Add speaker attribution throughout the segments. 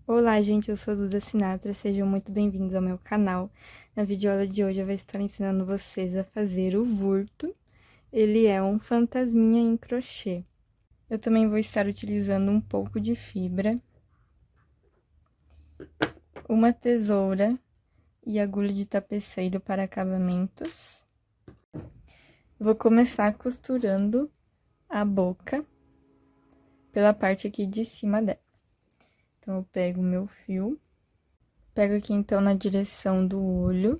Speaker 1: Olá, gente, eu sou a Duda Sinatra, sejam muito bem-vindos ao meu canal. Na videoaula de hoje eu vou estar ensinando vocês a fazer o Vurto. Ele é um fantasminha em crochê. Eu também vou estar utilizando um pouco de fibra, uma tesoura e agulha de tapeceiro para acabamentos. Vou começar costurando a boca pela parte aqui de cima dela. Então, eu pego o meu fio, pego aqui então na direção do olho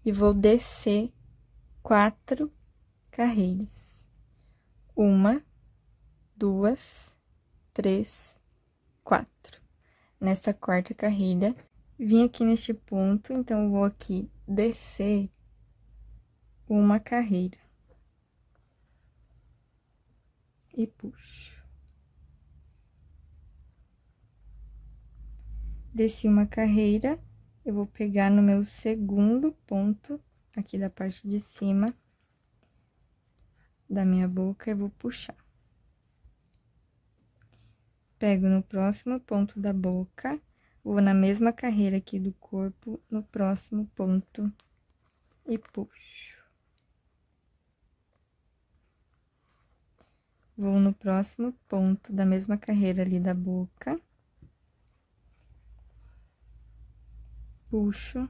Speaker 1: e vou descer 4 carreiras. 1, 2, 3, 4. Nesta quarta carreira, vim aqui neste ponto, então eu vou aqui descer uma carreira. E puxo. Desci uma carreira, eu vou pegar no meu segundo ponto, aqui da parte de cima da minha boca, eu vou puxar. Pego no próximo ponto da boca, vou na mesma carreira aqui do corpo, no próximo ponto, e puxo. Vou no próximo ponto da mesma carreira ali da boca. Puxo.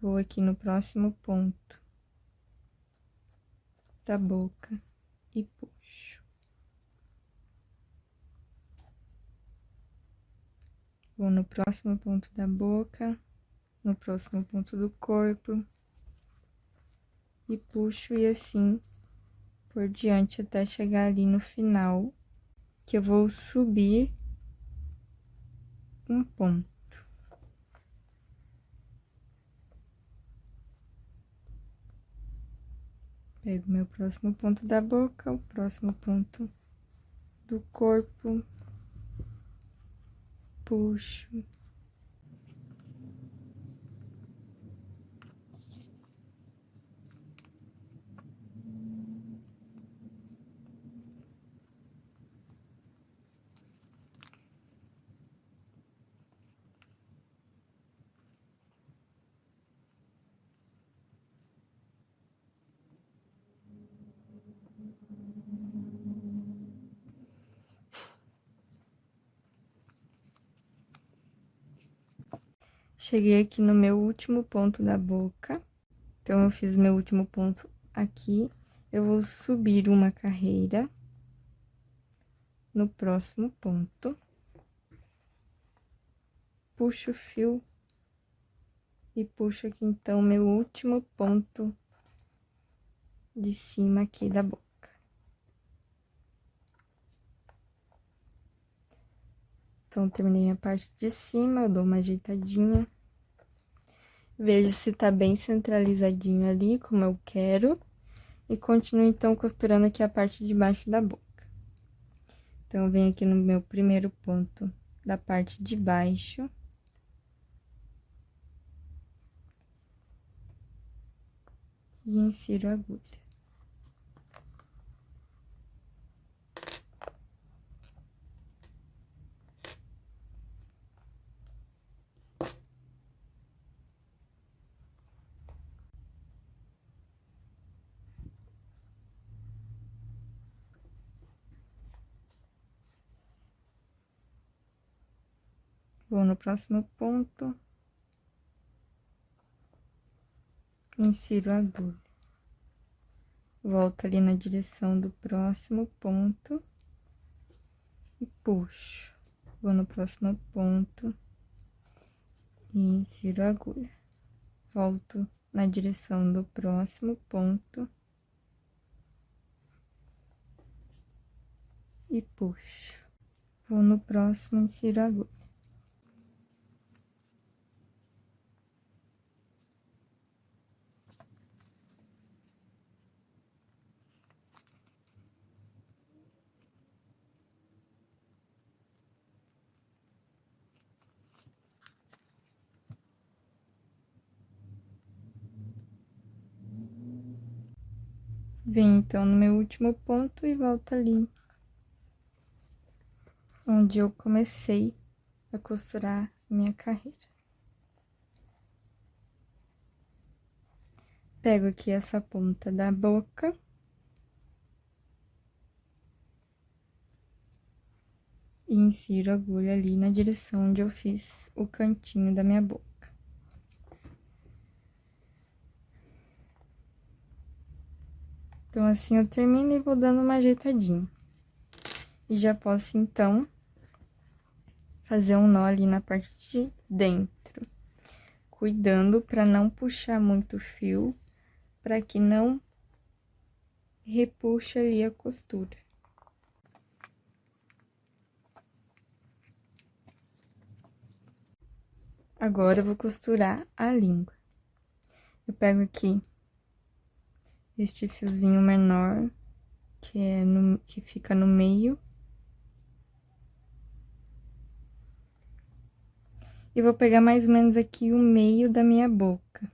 Speaker 1: Vou aqui no próximo ponto da boca e puxo. Vou no próximo ponto da boca, no próximo ponto do corpo. E puxo e assim por diante até chegar ali no final, que eu vou subir um ponto. Pego meu próximo ponto da boca, o próximo ponto do corpo, puxo. Cheguei aqui no meu último ponto da boca, então, eu fiz meu último ponto aqui, eu vou subir uma carreira no próximo ponto, puxo o fio e puxo aqui, então, meu último ponto de cima aqui da boca. Então, terminei a parte de cima, eu dou uma ajeitadinha. Vejo se tá bem centralizadinho ali, como eu quero. E continuo, então, costurando aqui a parte de baixo da boca. Então, eu venho aqui no meu primeiro ponto da parte de baixo. E insiro a agulha. Vou no próximo ponto, insiro a agulha. Volto ali na direção do próximo ponto e puxo. Vou no próximo ponto e insiro a agulha. Volto na direção do próximo ponto e puxo. Vou no próximo, insiro a agulha. Venho, então, no meu último ponto e volto ali onde eu comecei a costurar minha carreira. Pego aqui essa ponta da boca. E insiro a agulha ali na direção onde eu fiz o cantinho da minha boca. Então, assim, eu termino e vou dando uma ajeitadinha. E já posso, então, fazer um nó ali na parte de dentro. Cuidando pra não puxar muito o fio, pra que não repuxe ali a costura. Agora, eu vou costurar a língua. Eu pego aqui este fiozinho menor, que fica no meio. E vou pegar mais ou menos aqui o meio da minha boca.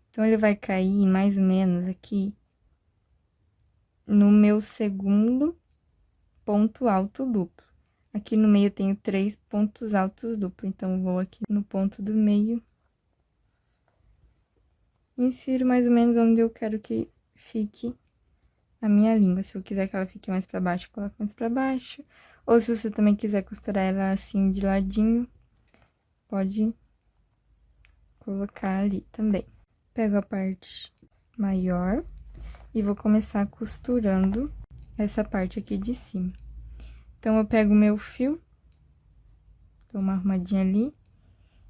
Speaker 1: Então, ele vai cair mais ou menos aqui no meu segundo ponto alto duplo. Aqui no meio eu tenho 3 pontos altos duplos, então, eu vou aqui no ponto do meio. Insiro mais ou menos onde eu quero que fique a minha língua. Se eu quiser que ela fique mais pra baixo, coloco mais pra baixo. Ou se você também quiser costurar ela assim de ladinho, pode colocar ali também. Pego a parte maior e vou começar costurando essa parte aqui de cima. Então, eu pego o meu fio, dou uma arrumadinha ali,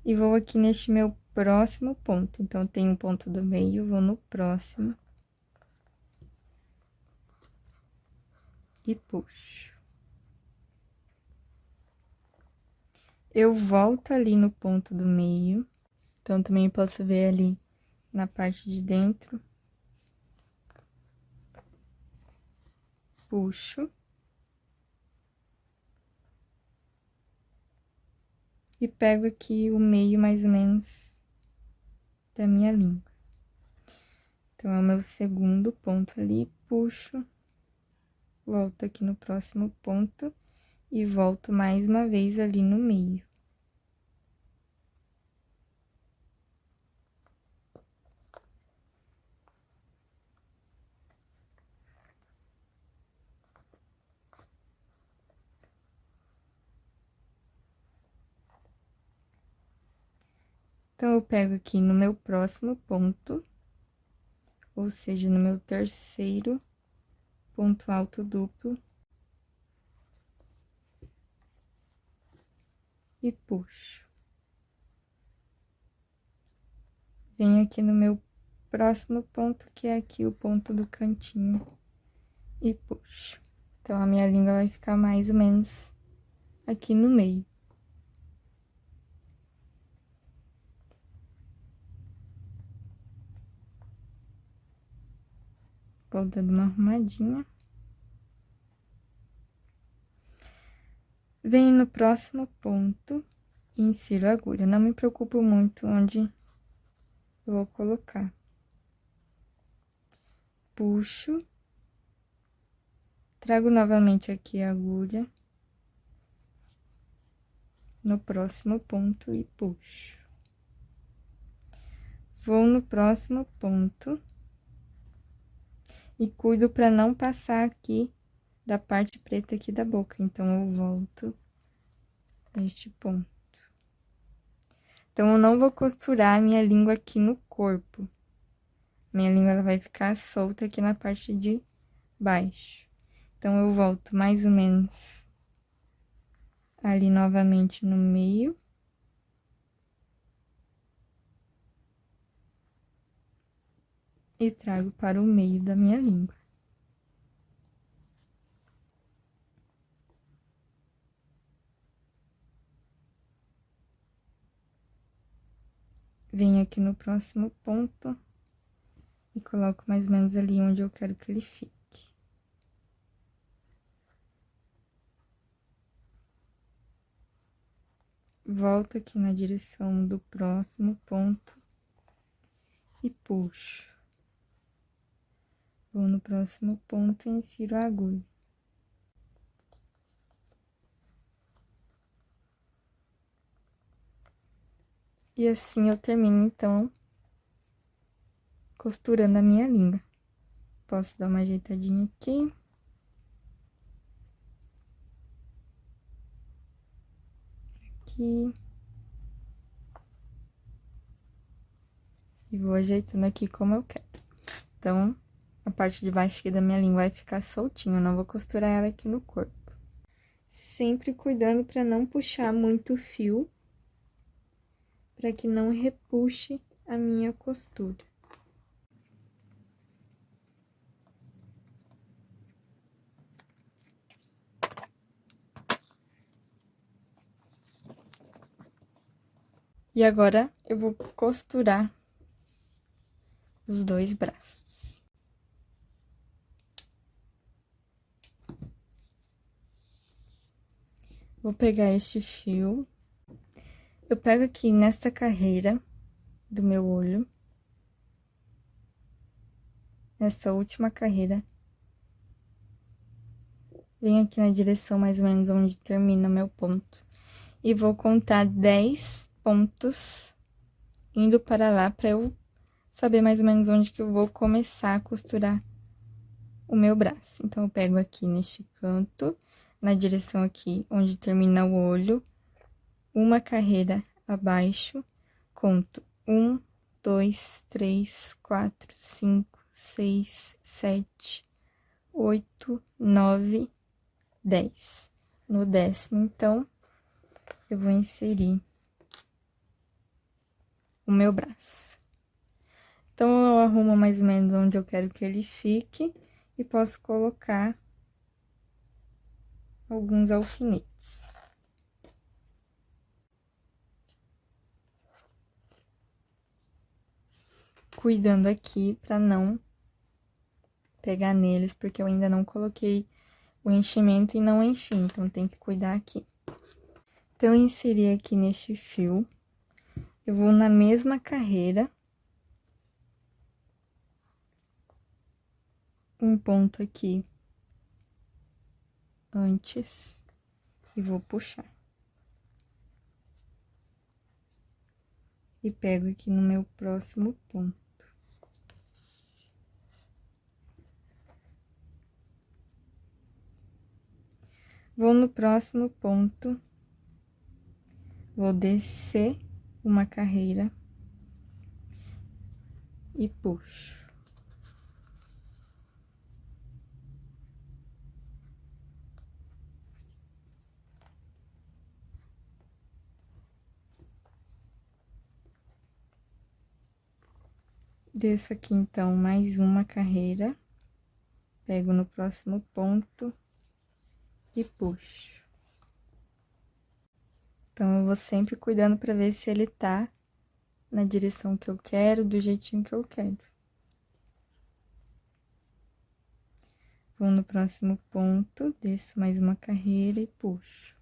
Speaker 1: e vou aqui neste meu próximo ponto. Então, tem um ponto do meio, vou no próximo. E puxo. Eu volto ali no ponto do meio. Então, também posso ver ali na parte de dentro. Puxo. E pego aqui o meio, mais ou menos, da minha língua. Então, é o meu segundo ponto ali, puxo. Volto aqui no próximo ponto e volto mais uma vez ali no meio. Então, eu pego aqui no meu próximo ponto, ou seja, no meu terceiro ponto alto duplo. E puxo. Venho aqui no meu próximo ponto, que é aqui o ponto do cantinho, e puxo. Então, a minha língua vai ficar mais ou menos aqui no meio. Vou dando uma arrumadinha. Venho no próximo ponto e insiro a agulha. Não me preocupo muito onde eu vou colocar. Puxo. Trago novamente aqui a agulha. No próximo ponto e puxo. Vou no próximo ponto. E cuido para não passar aqui da parte preta aqui da boca. Então, eu volto neste ponto. Então, eu não vou costurar a minha língua aqui no corpo. Minha língua, ela vai ficar solta aqui na parte de baixo. Então, eu volto mais ou menos ali novamente no meio. E trago para o meio da minha língua. Venho aqui no próximo ponto e coloco mais ou menos ali onde eu quero que ele fique. Volto aqui na direção do próximo ponto e puxo. Vou no próximo ponto e insiro a agulha. E assim eu termino, então, costurando a minha linha. Posso dar uma ajeitadinha aqui. Aqui. E vou ajeitando aqui como eu quero. Então, a parte de baixo aqui da minha linha vai ficar soltinha, eu não vou costurar ela aqui no corpo. Sempre cuidando pra não puxar muito o fio, pra que não repuxe a minha costura. E agora, eu vou costurar os dois braços. Vou pegar este fio, eu pego aqui nesta carreira do meu olho, nessa última carreira, venho aqui na direção mais ou menos onde termina meu ponto, e vou contar 10 pontos indo para lá, para eu saber mais ou menos onde que eu vou começar a costurar o meu braço. Então, eu pego aqui neste canto, na direção aqui onde termina o olho, uma carreira abaixo, conto 1, 2, 3, 4, 5, 6, 7, 8, 9, 10. No 10º, então, eu vou inserir o meu braço. Então, eu arrumo mais ou menos onde eu quero que ele fique e posso colocar alguns alfinetes. Cuidando aqui pra não pegar neles, porque eu ainda não coloquei o enchimento e não enchi, então tem que cuidar aqui. Então, eu inseri aqui neste fio, eu vou na mesma carreira, um ponto aqui antes, e vou puxar. E pego aqui no meu próximo ponto. Vou no próximo ponto, vou descer uma carreira e puxo. Desço aqui, então, mais uma carreira, pego no próximo ponto e puxo. Então, eu vou sempre cuidando pra ver se ele tá na direção que eu quero, do jeitinho que eu quero. Vou no próximo ponto, desço mais uma carreira e puxo.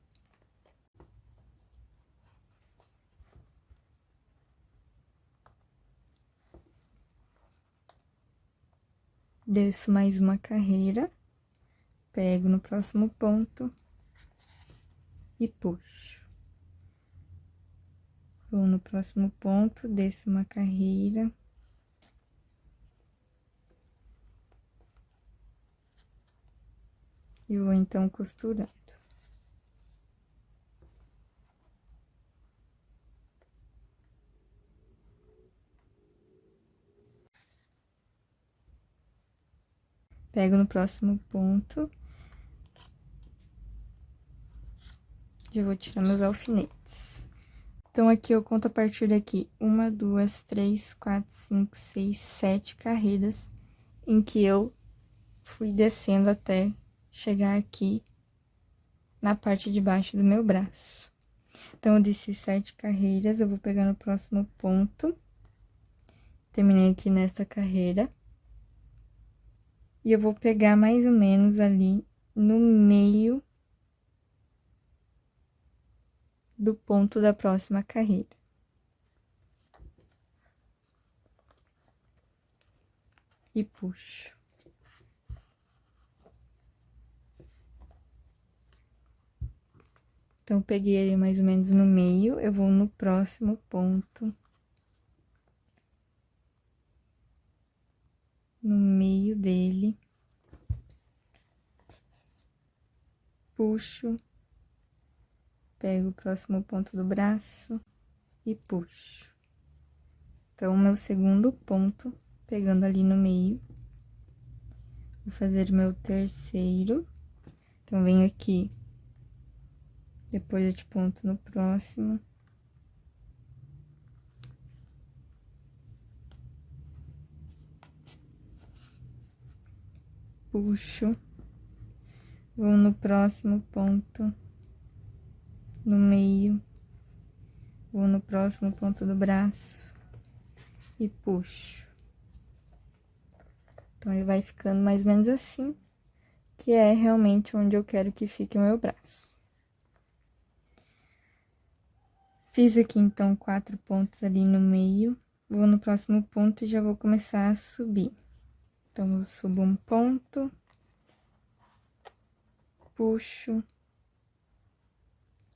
Speaker 1: Desço mais uma carreira, pego no próximo ponto e puxo. Vou no próximo ponto, desço uma carreira. E vou, então, costurando. Pego no próximo ponto. E vou tirar meus alfinetes. Então, aqui eu conto a partir daqui 1, 2, 3, 4, 5, 6, 7 carreiras em que eu fui descendo até chegar aqui na parte de baixo do meu braço. Então, eu desci 7 carreiras, eu vou pegar no próximo ponto. Terminei aqui nesta carreira. E eu vou pegar mais ou menos ali no meio do ponto da próxima carreira. E puxo. Então, peguei ele mais ou menos no meio, eu vou no próximo ponto. No meio dele. Puxo. Pego o próximo ponto do braço e puxo. Então, o meu segundo ponto, pegando ali no meio. Vou fazer o meu terceiro. Então, venho aqui. Depois eu te ponto no próximo. Puxo. Vou no próximo ponto. No meio. Vou no próximo ponto do braço. E puxo. Então, ele vai ficando mais ou menos assim. Que é realmente onde eu quero que fique o meu braço. Fiz aqui, então, 4 pontos ali no meio. Vou no próximo ponto e já vou começar a subir. Então, eu subo um ponto. Puxo.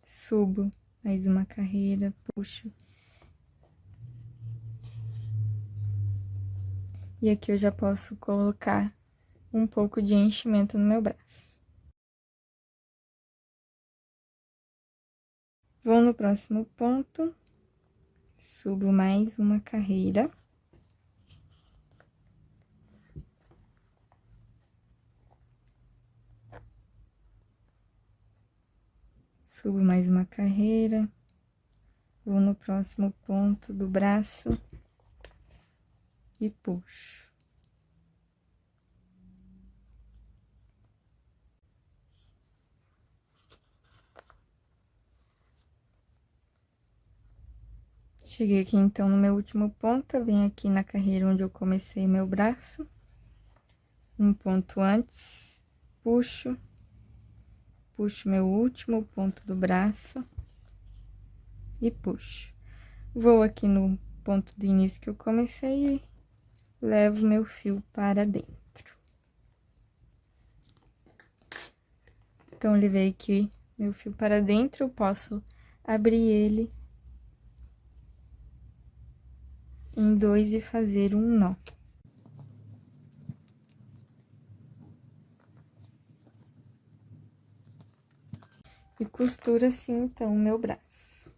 Speaker 1: Subo mais uma carreira, puxo. E aqui eu já posso colocar um pouco de enchimento no meu braço. Vou no próximo ponto. Subo mais uma carreira. Subo mais uma carreira. Vou no próximo ponto do braço. E puxo. Cheguei aqui, então, no meu último ponto. Venho aqui na carreira onde eu comecei meu braço. Um ponto antes. Puxo. Puxo meu último ponto do braço. E puxo. Vou aqui no ponto do início que eu comecei e levo meu fio para dentro. Então, levei aqui meu fio para dentro, eu posso abrir ele em 2 e fazer um nó. E costuro assim, então, o meu braço.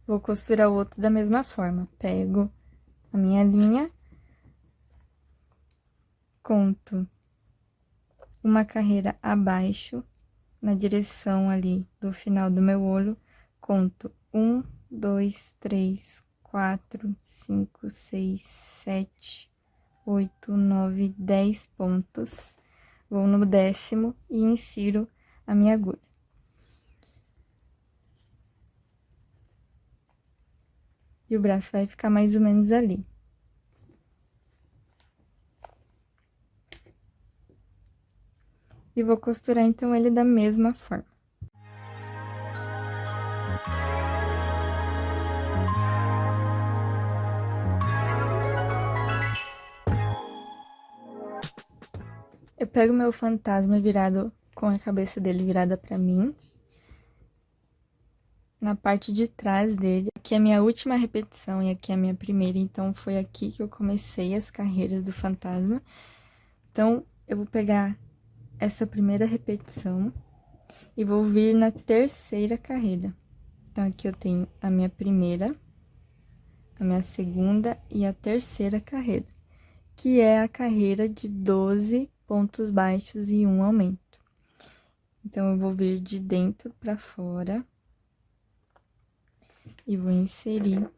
Speaker 1: Vou costurar o outro da mesma forma. Pego a minha linha, conto uma carreira abaixo, na direção ali do final do meu olho, conto 1, 2, 3, 4, 5, 6, 7, 8, 9, 10 pontos. Vou no 10º e insiro a minha agulha. E o braço vai ficar mais ou menos ali. E vou costurar, então, ele da mesma forma. Eu pego meu fantasma virado, com a cabeça dele virada pra mim. Na parte de trás dele, aqui é a minha última repetição e aqui é a minha primeira, então foi aqui que eu comecei as carreiras do fantasma. Então, eu vou pegar essa primeira repetição e vou vir na terceira carreira. Então, aqui eu tenho a minha primeira, a minha segunda e a terceira carreira, que é a carreira de 12 pontos baixos e um aumento. Então, eu vou vir de dentro pra fora e vou inserir.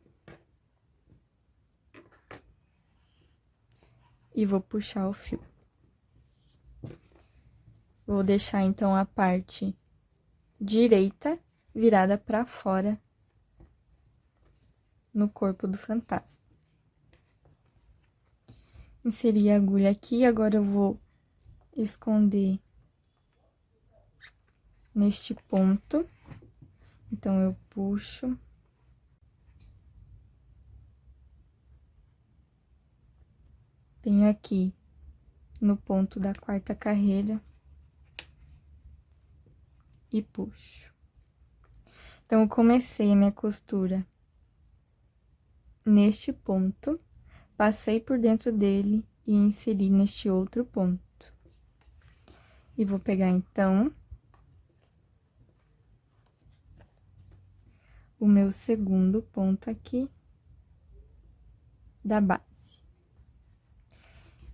Speaker 1: E vou puxar o fio. Vou deixar, então, a parte direita virada pra fora no corpo do fantasma. Inseri a agulha aqui, agora eu vou esconder neste ponto. Então, eu puxo. Venho aqui no ponto da quarta carreira e puxo. Então, eu comecei a minha costura neste ponto, passei por dentro dele e inseri neste outro ponto. E vou pegar, então, o meu segundo ponto aqui da base.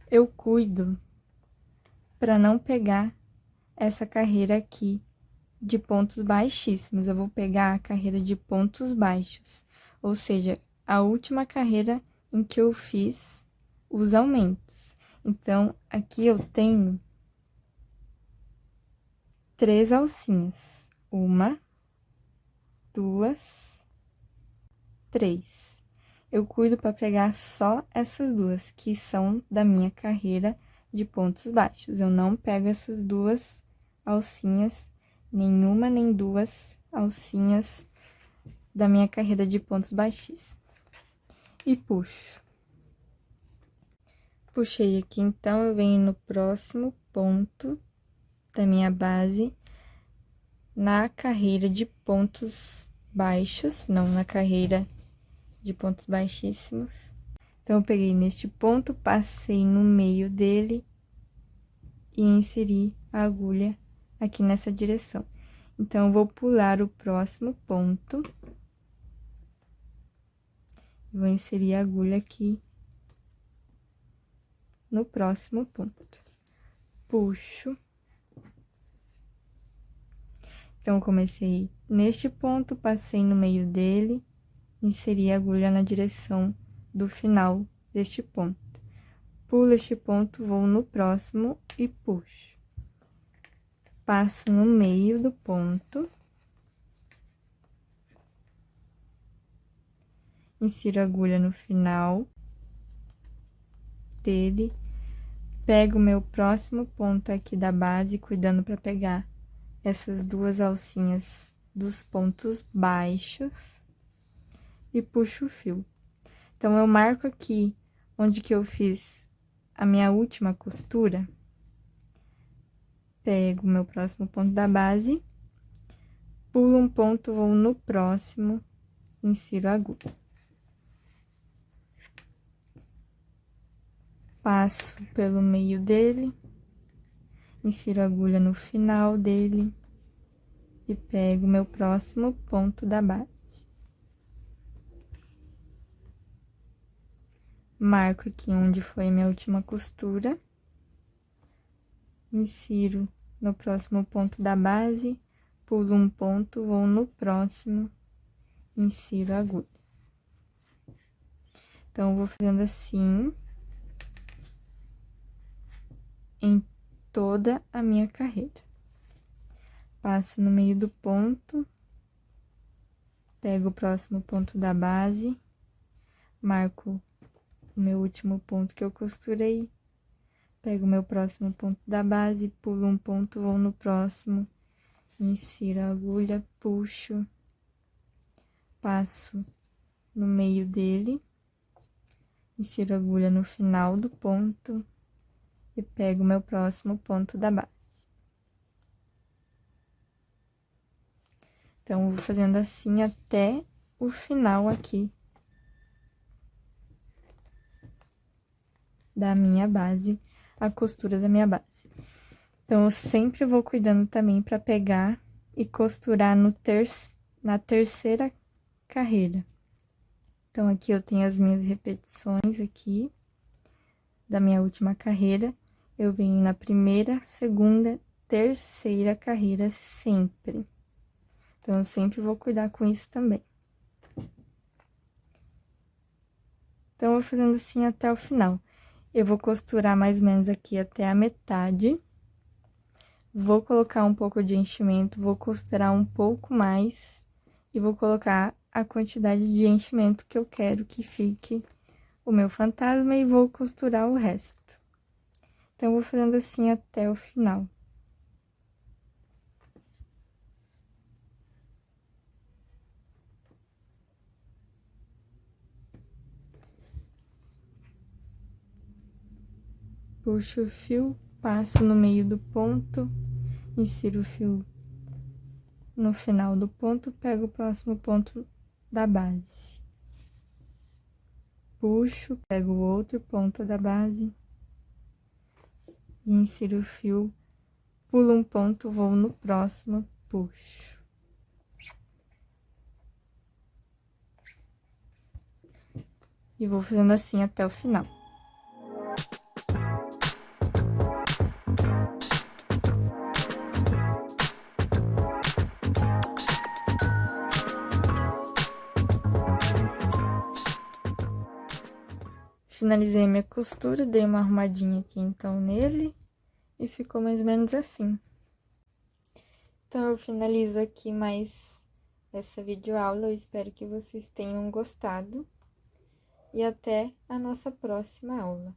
Speaker 1: Eu cuido para não pegar essa carreira aqui de pontos baixíssimos. Eu vou pegar a carreira de pontos baixos, ou seja, a última carreira em que eu fiz os aumentos. Então, aqui eu tenho 3 alcinhas. 1, 2, 3. Eu cuido para pegar só essas duas, que são da minha carreira de pontos baixos. Eu não pego essas duas alcinhas, nenhuma nem duas alcinhas da minha carreira de pontos baixíssimos. E puxo. Puxei aqui, então, eu venho no próximo ponto da minha base, na carreira de pontos baixos, não na carreira de pontos baixíssimos. Então, eu peguei neste ponto, passei no meio dele e inseri a agulha aqui nessa direção. Então, eu vou pular o próximo ponto. Vou inserir a agulha aqui no próximo ponto. Puxo. Então, eu comecei neste ponto, passei no meio dele, inseri a agulha na direção do final deste ponto. Pulo este ponto, vou no próximo e puxo. Passo no meio do ponto. Insiro a agulha no final dele. Pego o meu próximo ponto aqui da base, cuidando para pegar essas duas alcinhas dos pontos baixos e puxo o fio. Então, eu marco aqui onde que eu fiz a minha última costura. Pego o meu próximo ponto da base, pulo um ponto, vou no próximo, insiro a agulha. Passo pelo meio dele, insiro a agulha no final dele e pego o meu próximo ponto da base. Marco aqui onde foi a minha última costura, insiro no próximo ponto da base, pulo um ponto, vou no próximo, insiro a agulha. Então, eu vou fazendo assim em toda a minha carreira. Passo no meio do ponto, pego o próximo ponto da base, marco o meu último ponto que eu costurei, pego o meu próximo ponto da base, pulo um ponto, vou no próximo, insiro a agulha, puxo, passo no meio dele, insiro a agulha no final do ponto e pego o meu próximo ponto da base. Então, eu vou fazendo assim até o final aqui da minha base, a costura da minha base. Então, eu sempre vou cuidando também para pegar e costurar na terceira carreira. Então, aqui eu tenho as minhas repetições aqui da minha última carreira. Eu venho na primeira, segunda, terceira carreira sempre. Então, eu sempre vou cuidar com isso também. Então, eu vou fazendo assim até o final. Eu vou costurar mais ou menos aqui até a metade. Vou colocar um pouco de enchimento, vou costurar um pouco mais e vou colocar a quantidade de enchimento que eu quero que fique o meu fantasma e vou costurar o resto. Então, eu vou fazendo assim até o final. Puxo o fio, passo no meio do ponto, insiro o fio no final do ponto, pego o próximo ponto da base. Puxo, pego o outro ponto da base e insiro o fio, pulo um ponto, vou no próximo, puxo. E vou fazendo assim até o final. Finalizei minha costura, dei uma arrumadinha aqui então nele e ficou mais ou menos assim. Então, eu finalizo aqui mais essa videoaula, eu espero que vocês tenham gostado e até a nossa próxima aula.